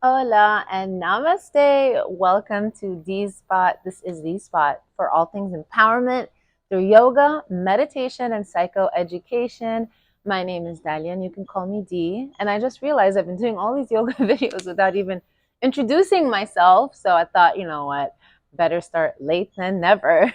Hola and namaste. Welcome to D Spot. This is the spot for all things empowerment through yoga, meditation, and psychoeducation. My name is Dalia, and you can call me D. And I just realized I've been doing all these yoga videos without even introducing myself. So I thought, you know what, better start late than never.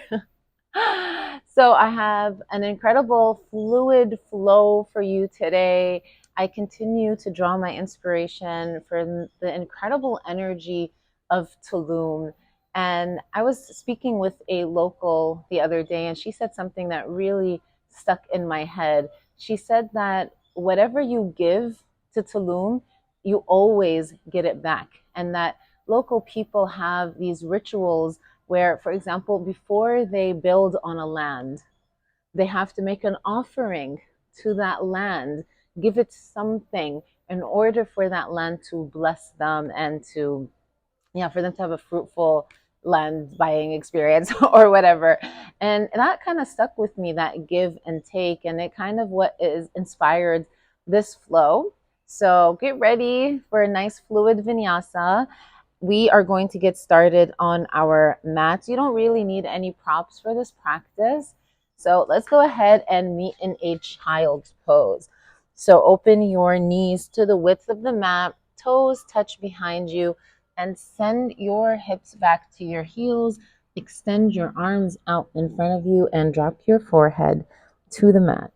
So I have an incredible fluid flow for you today. I continue to draw my inspiration from the incredible energy of Tulum. And I was speaking with a local the other day, and she said something that really stuck in my head. She said that whatever you give to Tulum, you always get it back. And that local people have these rituals where, for example, before they build on a land, they have to make an offering to that land, give it something in order for that land to bless them and to, yeah, for them to have a fruitful land buying experience or whatever. And that kind of stuck with me, that give and take. And it kind of what is inspired this flow. So get ready for a nice fluid vinyasa. We are going to get started on our mats. You don't really need any props for this practice. So let's go ahead and meet in a child's pose. So open your knees to the width of the mat, toes touch behind you, and send your hips back to your heels. Extend your arms out in front of you and drop your forehead to the mat.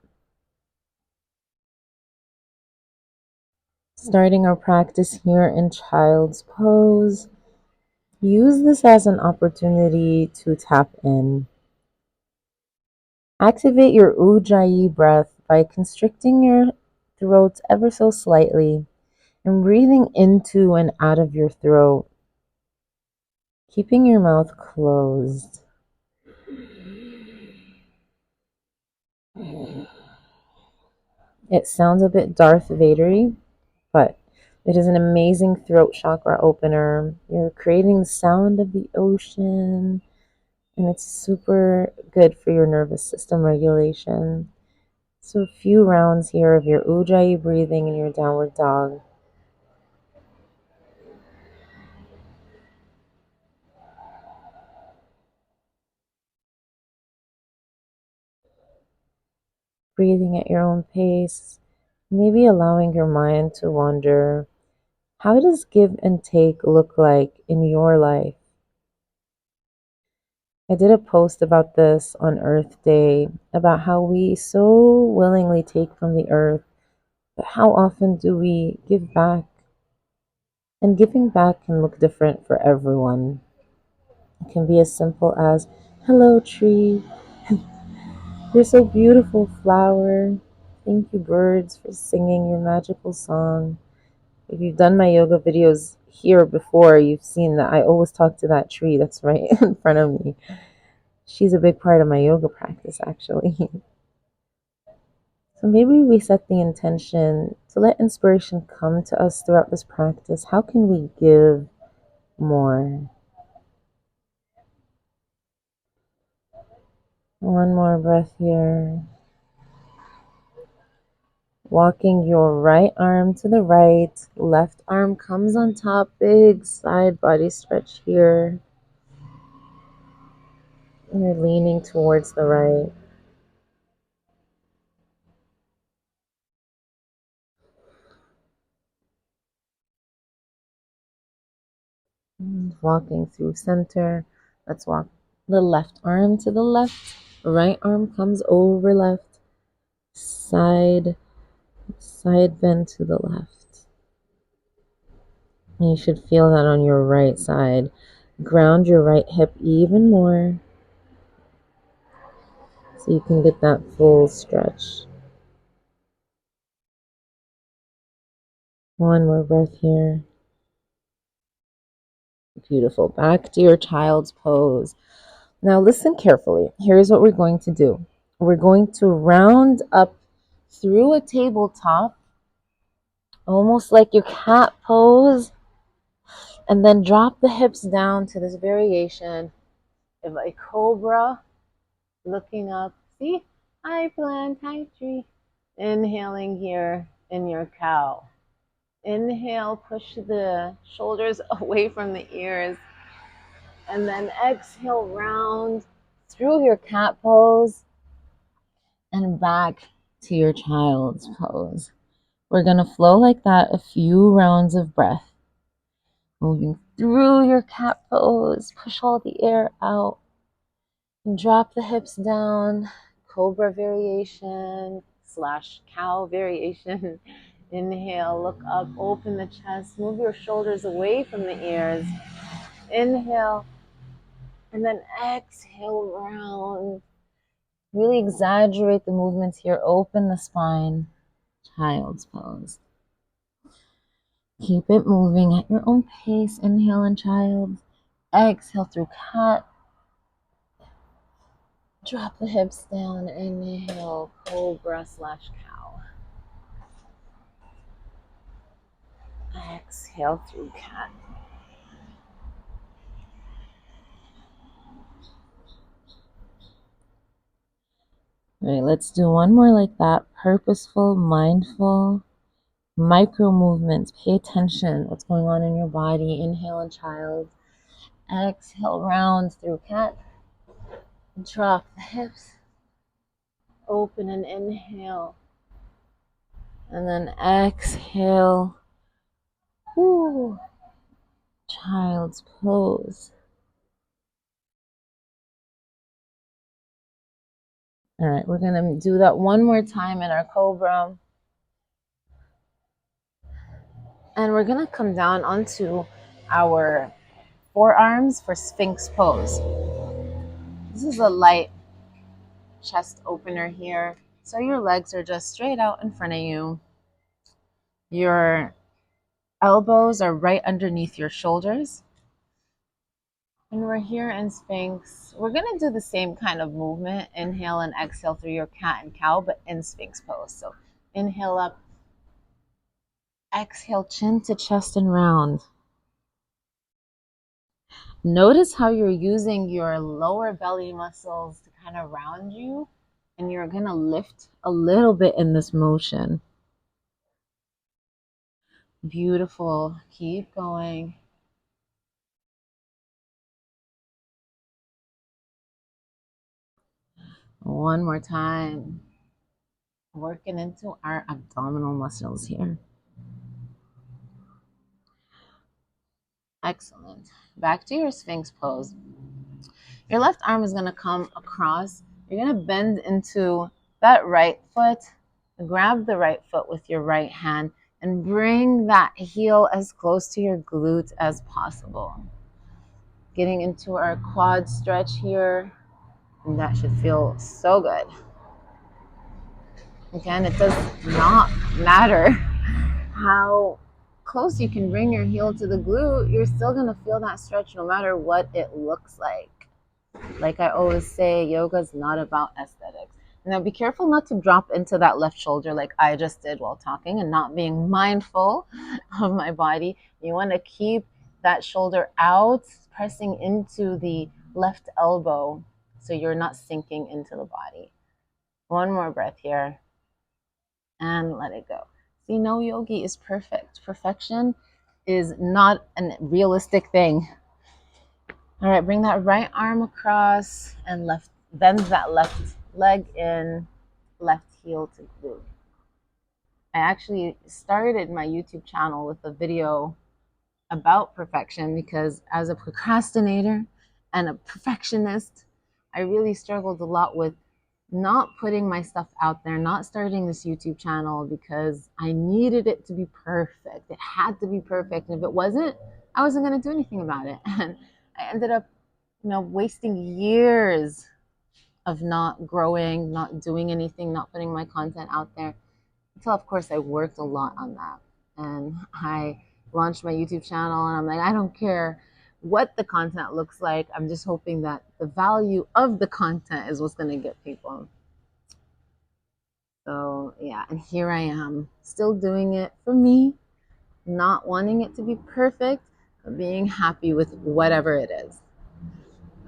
Starting our practice here in child's pose. Use this as an opportunity to tap in. Activate your Ujjayi breath by constricting your throat ever so slightly and breathing into and out of your throat, keeping your mouth closed. It sounds a bit Darth Vadery, but it is an amazing throat chakra opener. You're creating the sound of the ocean, and it's super good for your nervous system regulation. So a few rounds here of your Ujjayi breathing in your downward dog. Breathing at your own pace, maybe allowing your mind to wander. How does give and take look like in your life? I did a post about this on Earth Day, about how we so willingly take from the earth, but how often do we give back? And giving back can look different for everyone. It can be as simple as, hello, tree. You're so beautiful, flower. Thank you, birds, for singing your magical song. If you've done my yoga videos here before, you've seen that I always talk to that tree that's right in front of me. She's a big part of my yoga practice, actually. So maybe we set the intention to let inspiration come to us throughout this practice. How can we give more? One more breath here. Walking your right arm to the right, left arm comes on top, big side body stretch here. And you're leaning towards the right. And walking through center. Let's walk the left arm to the left, right arm comes over left, side bend to the left. And you should feel that on your right side. Ground your right hip even more so you can get that full stretch. One more breath here. Beautiful. Back to your child's pose. Now listen carefully. Here's what we're going to do. We're going to round up through a tabletop, almost like your cat pose, and then drop the hips down to this variation of a cobra, looking up. See? Hi plant, hi tree. Inhaling here in your cow. Inhale, push the shoulders away from the ears. And then exhale, round through your cat pose and back to your child's pose. We're going to flow like that a few rounds of breath. Moving through your cat pose, push all the air out. And drop the hips down, cobra variation / cow variation. Inhale, look up, open the chest, move your shoulders away from the ears. Inhale, and then exhale, round. Really exaggerate the movements here. Open the spine, child's pose. Keep it moving at your own pace. Inhale in child. Exhale through cat. Drop the hips down. Inhale, cobra / cow. Exhale through cat. All right, let's do one more like that. Purposeful, mindful, micro movements. Pay attention what's going on in your body. Inhale in child. Exhale, round through cat. Drop the hips. Open and inhale. And then exhale. Woo. Child's pose. All right, we're going to do that one more time in our cobra. And we're going to come down onto our forearms for Sphinx pose. This is a light chest opener here. So your legs are just straight out in front of you. Your elbows are right underneath your shoulders. And we're here in Sphinx. We're going to do the same kind of movement. Inhale and exhale through your cat and cow, but in Sphinx pose. So inhale up. Exhale, chin to chest and round. Notice how you're using your lower belly muscles to kind of round you. And you're going to lift a little bit in this motion. Beautiful. Keep going. One more time. Working into our abdominal muscles here. Excellent. Back to your Sphinx pose. Your left arm is going to come across. You're going to bend into that right foot. Grab the right foot with your right hand and bring that heel as close to your glute as possible. Getting into our quad stretch here. And that should feel so good. Again, it does not matter how close you can bring your heel to the glute. You're still going to feel that stretch no matter what it looks like. Like I always say, yoga is not about aesthetics. Now be careful not to drop into that left shoulder like I just did while talking and not being mindful of my body. You want to keep that shoulder out, pressing into the left elbow so you're not sinking into the body. One more breath here and let it go. See, no yogi is perfect. Perfection is not a realistic thing. All right, bring that right arm across and bend that left leg in, left heel to glute. I actually started my YouTube channel with a video about perfection because as a procrastinator and a perfectionist, I really struggled a lot with not putting my stuff out there, not starting this YouTube channel because I needed it to be perfect. It had to be perfect. And if it wasn't, I wasn't going to do anything about it. And I ended up, wasting years of not growing, not doing anything, not putting my content out there. Until, of course, I worked a lot on that. And I launched my YouTube channel and I'm like, I don't care what the content looks like. I'm just hoping that the value of the content is what's going to get people. So yeah, and here I am still doing it for me, not wanting it to be perfect, but being happy with whatever it is.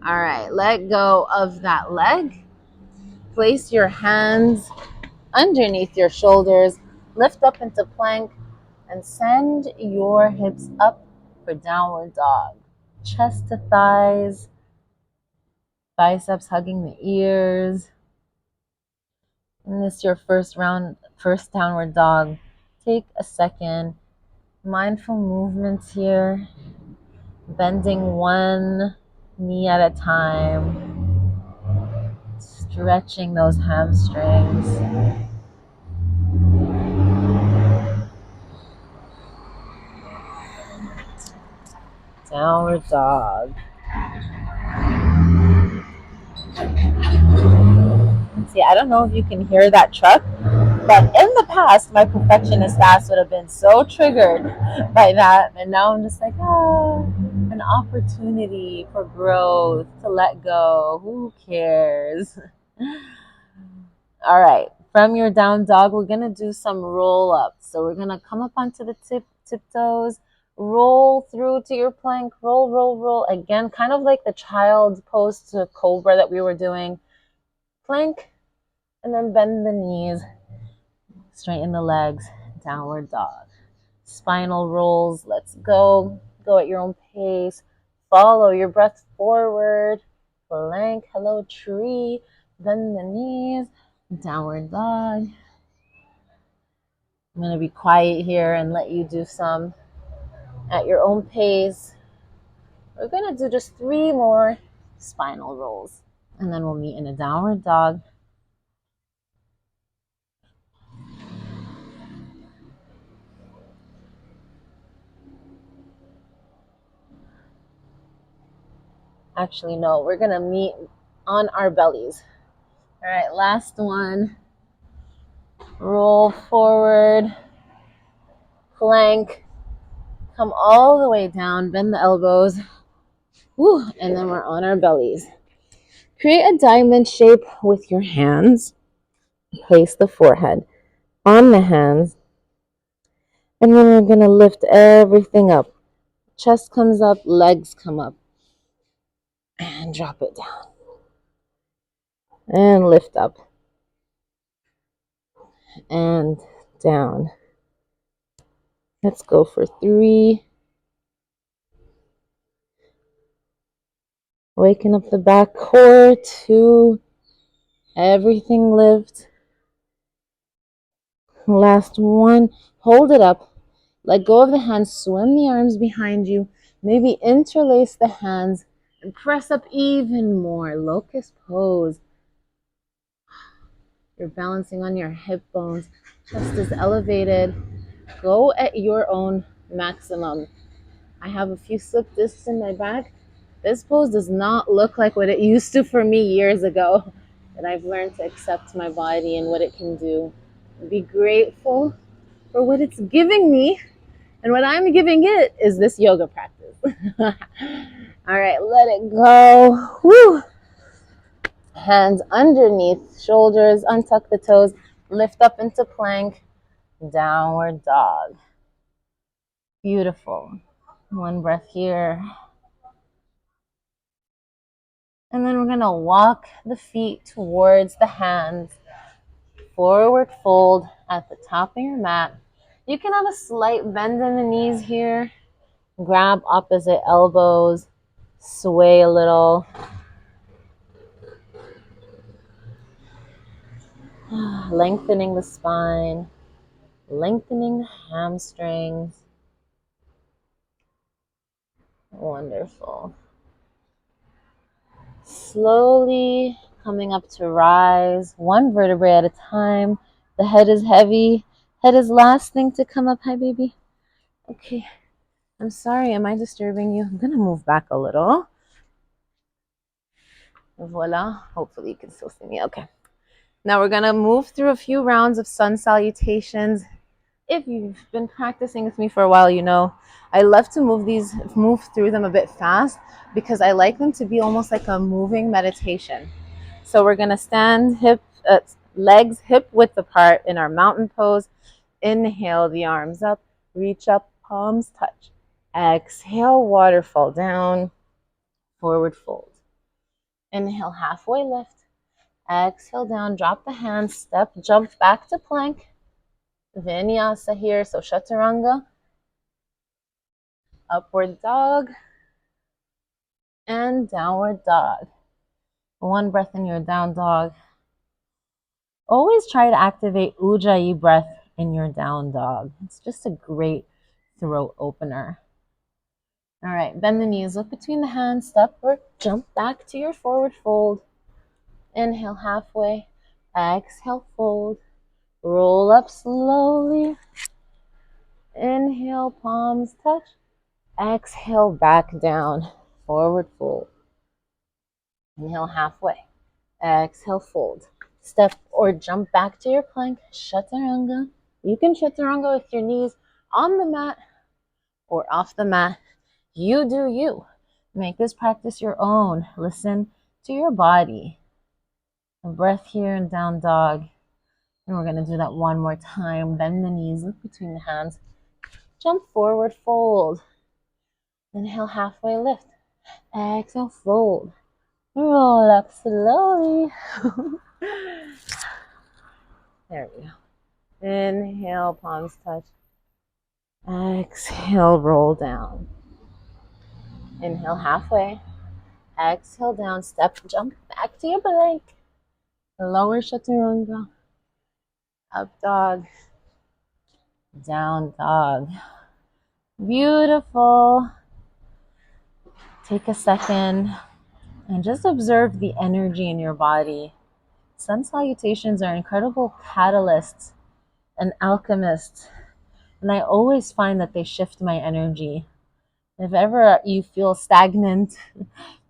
All right, let go of that leg. Place your hands underneath your shoulders, lift up into plank, and send your hips up for downward dog. Chest to thighs, biceps hugging the ears. And this is your first downward dog. Take a second. Mindful movements here. Bending one knee at a time. Stretching those hamstrings. Downward dog. See, I don't know if you can hear that truck, but in the past, my perfectionist ass would have been so triggered by that. And now I'm just like, an opportunity for growth, to let go. Who cares? All right. From your down dog, we're going to do some roll ups. So we're going to come up onto the tiptoes, roll through to your plank, roll, roll, roll. Again, kind of like the child's pose to cobra that we were doing. Plank, and then bend the knees, straighten the legs, downward dog. Spinal rolls, let's go. Go at your own pace. Follow your breath forward. Plank, hello tree. Bend the knees, downward dog. I'm going to be quiet here and let you do some at your own pace. We're going to do just 3 more spinal rolls. And then we'll meet in a downward dog. Actually, no, we're going to meet on our bellies. All right, last one. Roll forward, plank, come all the way down, bend the elbows. Woo, and then we're on our bellies. Create a diamond shape with your hands. Place the forehead on the hands. And then we're going to lift everything up. Chest comes up, legs come up. And drop it down. And lift up. And down. Let's go for 3. Waking up the back core. 2. Everything lift. Last one. Hold it up. Let go of the hands. Swim the arms behind you. Maybe interlace the hands and press up even more. Locust pose. You're balancing on your hip bones. Chest is elevated. Go at your own maximum. I have a few slip discs in my back. This pose does not look like what it used to for me years ago. And I've learned to accept my body and what it can do. Be grateful for what it's giving me. And what I'm giving it is this yoga practice. All right, let it go. Woo! Hands underneath shoulders, untuck the toes, lift up into plank, downward dog. Beautiful. One breath here. And then we're going to walk the feet towards the hands. Forward fold at the top of your mat. You can have a slight bend in the knees here. Grab opposite elbows. Sway a little. Lengthening the spine. Lengthening the hamstrings. Wonderful. Slowly coming up to rise, one vertebrae at a time. The head is heavy. Head is last thing to come up. Hi, baby. Okay. I'm sorry. Am I disturbing you? I'm going to move back a little. Voila. Hopefully you can still see me. Okay. Now we're going to move through a few rounds of sun salutations. If you've been practicing with me for a while, you know I love to move through them a bit fast because I like them to be almost like a moving meditation. So we're going to stand legs hip width apart in our mountain pose. Inhale the arms up, reach up, palms touch. Exhale, waterfall down, forward fold. Inhale, halfway lift. Exhale down, drop the hands, step, jump back to plank. Vinyasa here, so chaturanga, upward dog, and downward dog. One breath in your down dog. Always try to activate Ujjayi breath in your down dog. It's just a great throat opener. All right, bend the knees, look between the hands, step or jump back to your forward fold. Inhale halfway, exhale fold, roll up slowly. Inhale, palms touch, exhale back down, forward fold. Inhale halfway, exhale fold. Step or jump back to your plank, chaturanga. You can chaturanga with your knees on the mat or off the mat. You do you. Make this practice your own. Listen to your body. A breath here and down dog. And we're going to do that one more time. Bend the knees, look between the hands. Jump forward, fold. Inhale, halfway lift. Exhale, fold. Roll up slowly. There we go. Inhale, palms touch. Exhale, roll down. Inhale, halfway. Exhale, down, step, jump back to your plank. Lower chaturanga. Up dog. Down dog. Beautiful. Take a second and just observe the energy in your body. Sun salutations are incredible catalysts and alchemists. And I always find that they shift my energy. If ever you feel stagnant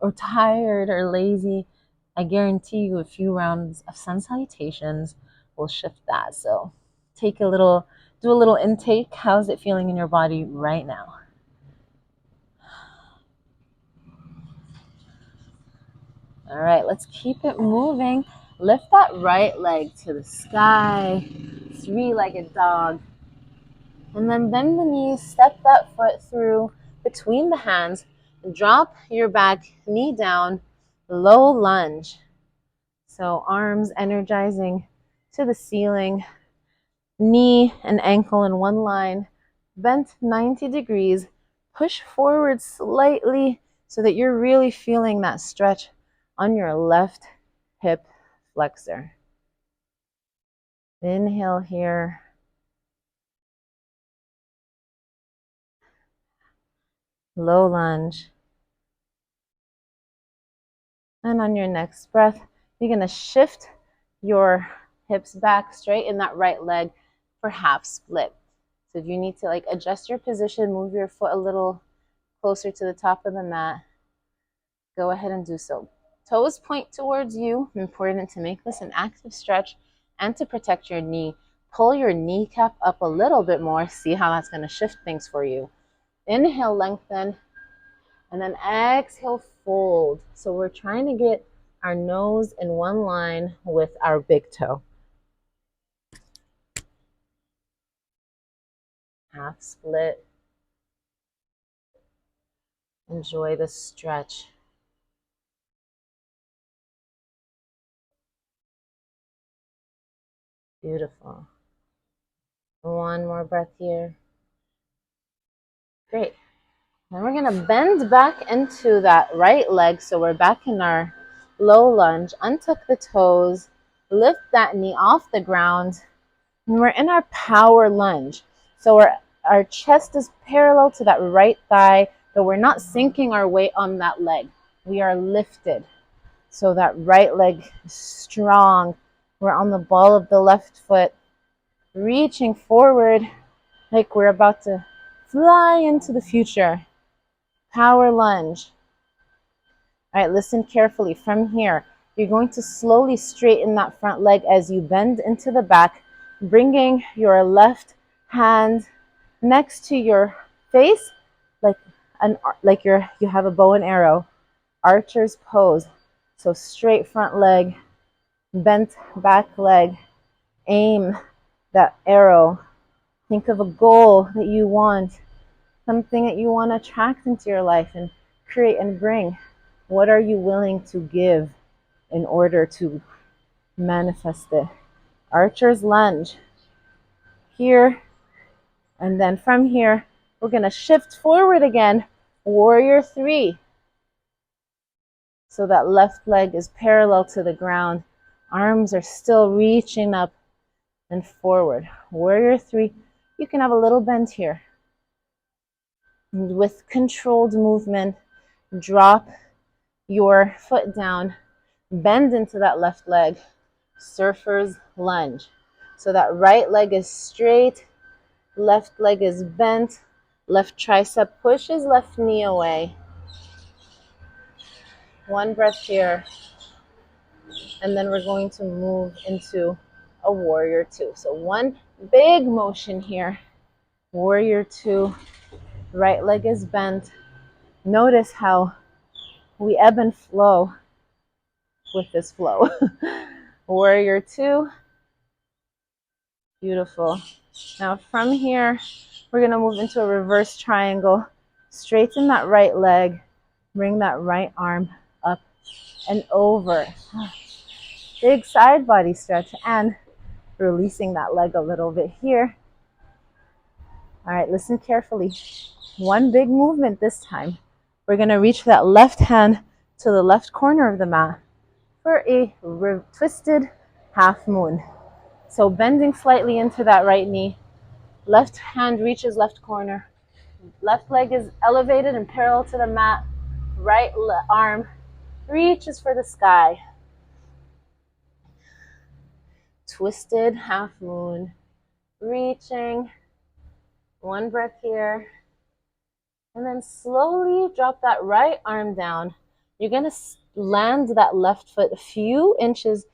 or tired or lazy, I guarantee you a few rounds of sun salutations will shift that. So do a little intake. How's it feeling in your body right now? All right, let's keep it moving. Lift that right leg to the sky, three-legged dog. And then bend the knees, step that foot through between the hands, drop your back knee down, low lunge. So arms energizing to the ceiling, knee and ankle in one line, bent 90 degrees, push forward slightly so that you're really feeling that stretch on your left hip flexor. Inhale here. Low lunge. And on your next breath, you're going to shift your hips back, straighten that right leg for half split. So if you need to adjust your position, move your foot a little closer to the top of the mat, go ahead and do so. Toes point towards you. Important to make this an active stretch and to protect your knee. Pull your kneecap up a little bit more. See how that's going to shift things for you. Inhale, lengthen. And then exhale, fold. So we're trying to get our nose in one line with our big toe. Half split. Enjoy the stretch. Beautiful. One more breath here. Great. Then we're going to bend back into that right leg. So we're back in our low lunge. Untuck the toes. Lift that knee off the ground. And we're in our power lunge. So our chest is parallel to that right thigh, but we're not sinking our weight on that leg. We are lifted. So that right leg is strong. We're on the ball of the left foot, reaching forward like we're about to fly into the future. Power lunge. All right, listen carefully. From here, you're going to slowly straighten that front leg as you bend into the back, bringing your left hand next to your face, like you have a bow and arrow. Archer's pose. So straight front leg, bent back leg. Aim that arrow. Think of a goal that you want, something that you want to attract into your life and create and bring. What are you willing to give in order to manifest it? Archer's lunge. here. And then from here, we're going to shift forward again, warrior three. So that left leg is parallel to the ground. Arms are still reaching up and forward. Warrior three. You can have a little bend here. And with controlled movement, drop your foot down, bend into that left leg, surfer's lunge. So that right leg is straight, left leg is bent, left tricep pushes left knee away. One breath here, and then we're going to move into a warrior two. So one big motion here, warrior two, right leg is bent. Notice how we ebb and flow with this flow. Warrior two, beautiful. Now from here, we're gonna move into a reverse triangle. Straighten that right leg, bring that right arm up and over. Big side body stretch and releasing that leg a little bit here. All right, listen carefully. One big movement this time. We're gonna reach that left hand to the left corner of the mat for a twisted half moon. So bending slightly into that right knee, left hand reaches left corner, left leg is elevated and parallel to the mat, right arm reaches for the sky. Twisted half moon, reaching, one breath here, and then slowly drop that right arm down. You're gonna land that left foot a few inches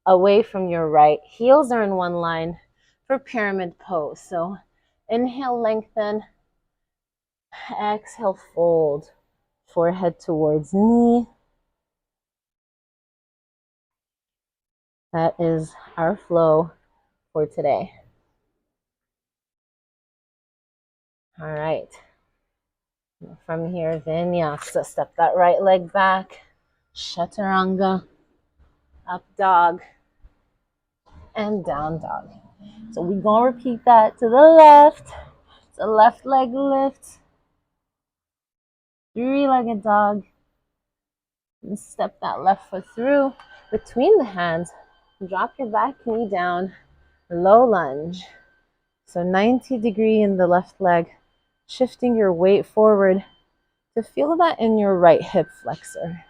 away from your right. Heels are in one line for pyramid pose. So inhale, lengthen. Exhale, fold. Forehead towards knee. That is our flow for today. All right. From here, vinyasa. Step that right leg back. Chaturanga. Up dog. And down dog. So we're going to repeat that to the left. So left leg lift. Three-legged dog. And step that left foot through between the hands. Drop your back knee down. Low lunge. So 90-degree in the left leg. Shifting your weight forward to feel that in your right hip flexor.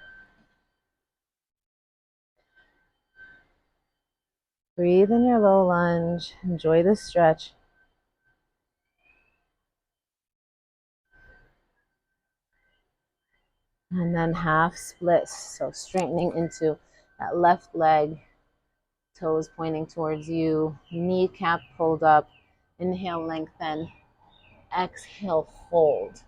Breathe in your low lunge. Enjoy the stretch. And then half splits. So straightening into that left leg. Toes pointing towards you. Kneecap pulled up. Inhale, lengthen. Exhale, fold.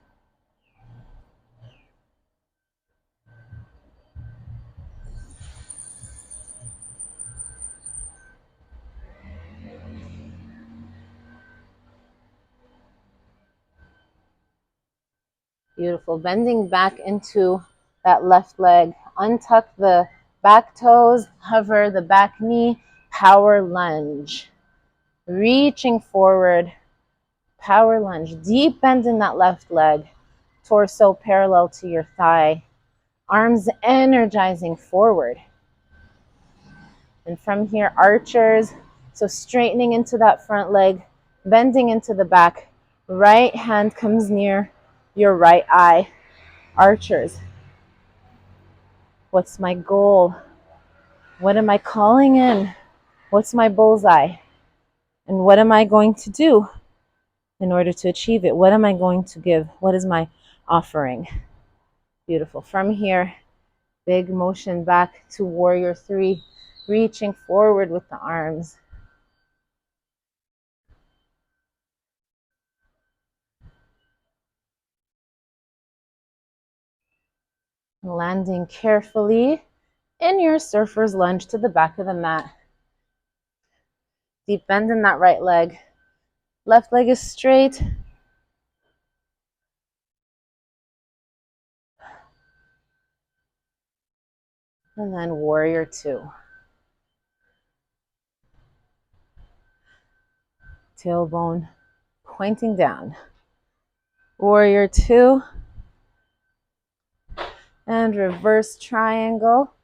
Beautiful. Bending back into that left leg. Untuck the back toes. Hover the back knee. Power lunge. Reaching forward. Power lunge. Deep bend in that left leg. Torso parallel to your thigh. Arms energizing forward. And from here, archers. So straightening into that front leg. Bending into the back. Right hand comes near your right eye. Archers. What's my goal? What am I calling in? What's my bullseye? And what am I going to do in order to achieve it? What am I going to give? What is my offering? Beautiful. From here, big motion back to warrior three, reaching forward with the arms. Landing carefully in your surfer's lunge to the back of the mat. Deep bend in that right leg. Left leg is straight. And then warrior two. tailbone pointing down. Warrior two. And reverse triangle.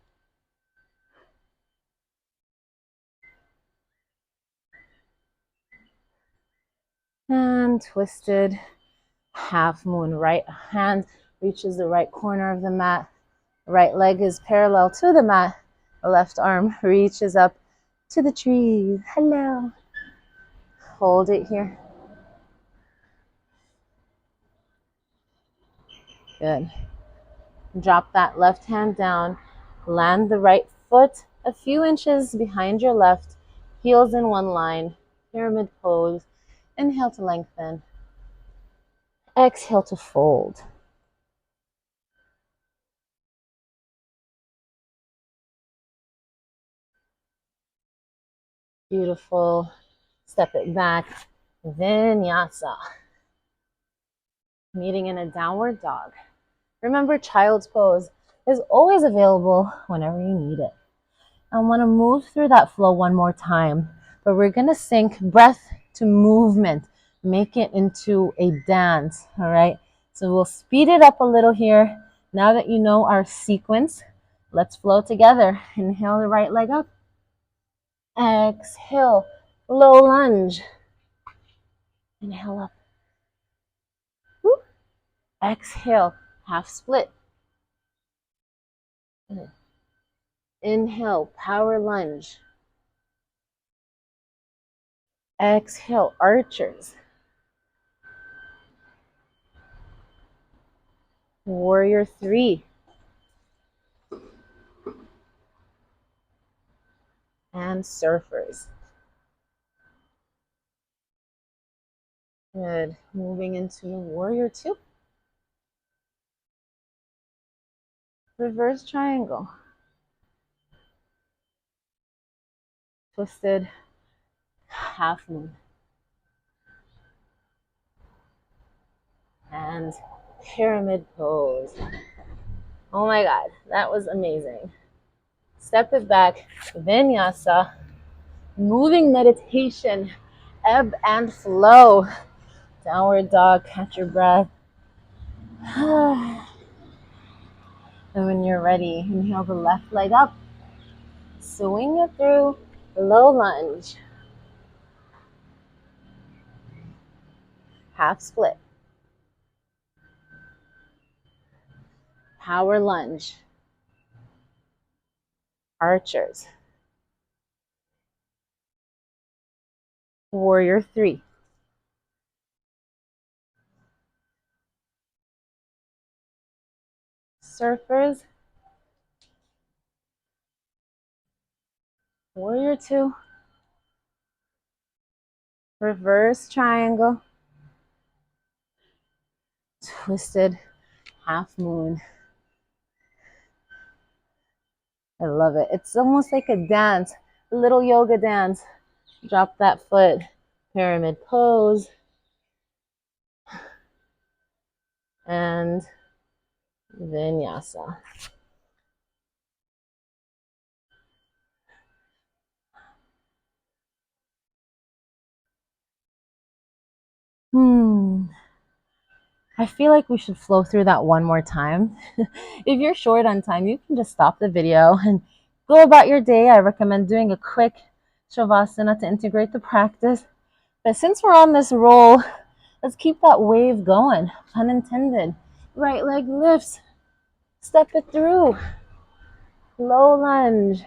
And twisted half moon. Right hand reaches the right corner of the mat. Right leg is parallel to the mat. The left arm reaches up to the trees. Hello. Hold it here. Good. Drop that left hand down. Land the right foot a few inches behind your left. Heels in one line. Pyramid pose. Inhale to lengthen. Exhale to fold. Beautiful. Step it back. Vinyasa. Meeting in a downward dog. Remember, child's pose is always available whenever you need it. I want to move through that flow one more time, but we're going to sync breath to movement, make it into a dance, all right? So we'll speed it up a little here. Now that you know our sequence, let's flow together. Inhale the right leg up. Exhale, low lunge. Inhale up. Woo. Exhale, half split. Inhale, power lunge. Exhale, archers. Warrior three. And surfers. Good. Moving into warrior two. Reverse triangle. Twisted half moon. And pyramid pose. Oh my God, that was amazing. Step it back, vinyasa, moving meditation, ebb and flow. Downward dog, catch your breath. And when you're ready, inhale the left leg up. Swing it through, low lunge. Half split. Power lunge. Archers. Warrior three. Surfers. Warrior two. Reverse triangle. Twisted half moon. I love it. It's almost like a dance, a little yoga dance. Drop that foot, pyramid pose, and vinyasa. I feel like we should flow through that one more time. If you're short on time, you can just stop the video and go about your day. I recommend doing a quick shavasana to integrate the practice. But since we're on this roll, let's keep that wave going, pun intended. Right leg lifts, step it through. Low lunge,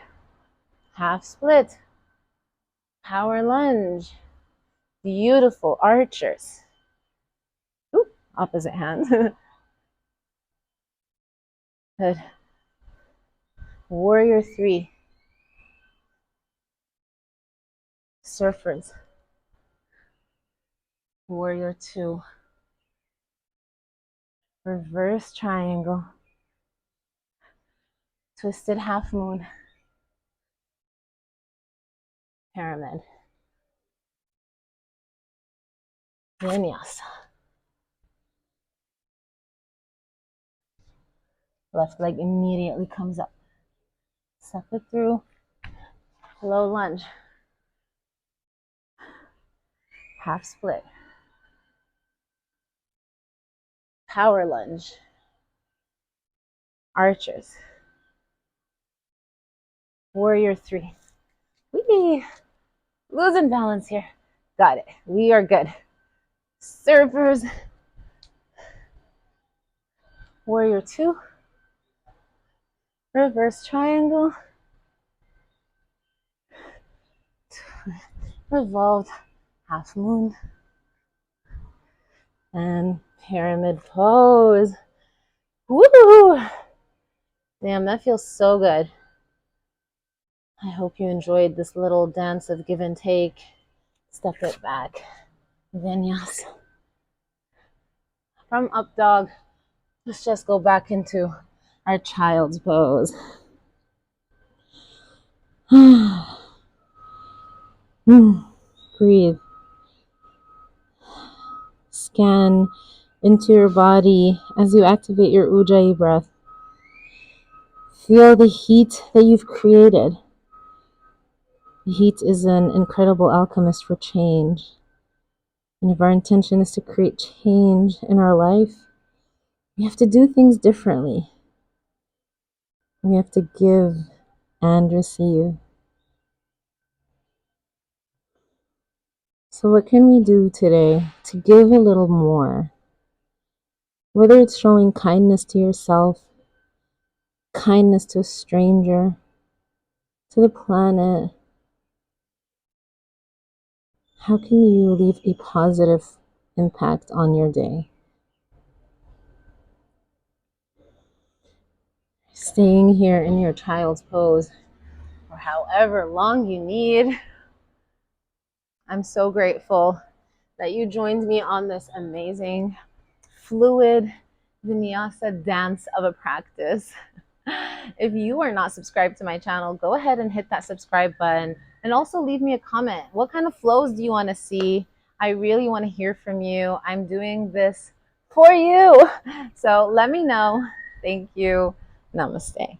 half split, power lunge. Beautiful archers. Ooh, opposite hand. Good. Warrior three. Surfers. Warrior two. Reverse triangle. Twisted half moon. Pyramid. Vinyasa. Left leg immediately comes up. Step it through. Low lunge. half split, power lunge, archers, warrior three. We losing balance here. Got it. We are good. Surfers, warrior two, reverse triangle, revolved half moon, and pyramid pose. Woo! Damn, that feels so good. I hope you enjoyed this little dance of give and take. Step it back. Vinyasa. From up dog, let's just go back into our child's pose. Breathe. Scan into your body as you activate your Ujjayi breath. Feel the heat that you've created. The heat is an incredible alchemist for change. And if our intention is to create change in our life, we have to do things differently. We have to give and receive. So what can we do today to give a little more? Whether it's showing kindness to yourself, kindness to a stranger, to the planet, how can you leave a positive impact on your day? Staying here in your child's pose for however long you need. I'm so grateful that you joined me on this amazing, fluid vinyasa dance of a practice. If you are not subscribed to my channel, go ahead and hit that subscribe button and also leave me a comment. What kind of flows do you want to see? I really want to hear from you. I'm doing this for you. So let me know. Thank you. Namaste.